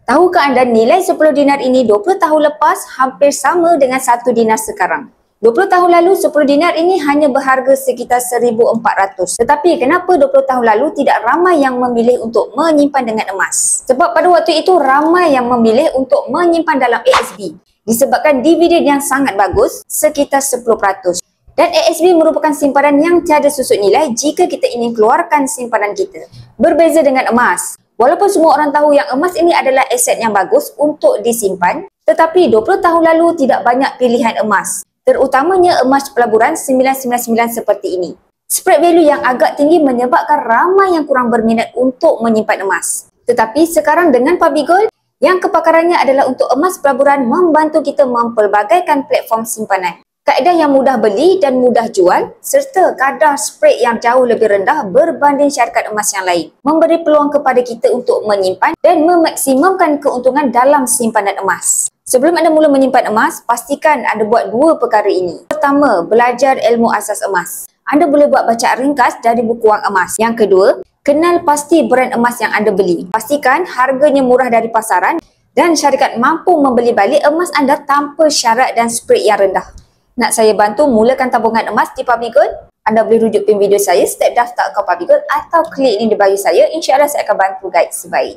Tahukah anda nilai 10 dinar ini 20 tahun lepas hampir sama dengan 1 dinar sekarang? 20 tahun lalu 10 dinar ini hanya berharga sekitar 1,400. Tetapi kenapa 20 tahun lalu tidak ramai yang memilih untuk menyimpan dengan emas? Sebab pada waktu itu ramai yang memilih untuk menyimpan dalam ASB. Disebabkan dividen yang sangat bagus, sekitar 10%. Dan ASB merupakan simpanan yang tiada susut nilai jika kita ingin keluarkan simpanan kita. Berbeza dengan emas. Walaupun semua orang tahu yang emas ini adalah aset yang bagus untuk disimpan, tetapi 20 tahun lalu tidak banyak pilihan emas, terutamanya emas pelaburan 999 seperti ini. Spread value yang agak tinggi menyebabkan ramai yang kurang berminat untuk menyimpan emas. Tetapi sekarang dengan Public Gold, yang kepakarannya adalah untuk emas pelaburan membantu kita mempelbagaikan platform simpanan. Kaedah yang mudah beli dan mudah jual serta kadar spread yang jauh lebih rendah berbanding syarikat emas yang lain memberi peluang kepada kita untuk menyimpan dan memaksimumkan keuntungan dalam simpanan emas. Sebelum anda mula menyimpan emas, pastikan anda buat dua perkara ini. Pertama, belajar ilmu asas emas. Anda boleh buat bacaan ringkas dari buku wang emas. Yang kedua, kenal pasti brand emas yang anda beli. Pastikan harganya murah dari pasaran dan syarikat mampu membeli balik emas anda tanpa syarat dan spread yang rendah. Nak saya bantu mulakan tabungan emas di Public Gold? Anda boleh rujuk pin video saya, step daftar akaun Public Gold atau klik link di bio saya. InsyaAllah saya akan bantu guide sebaik.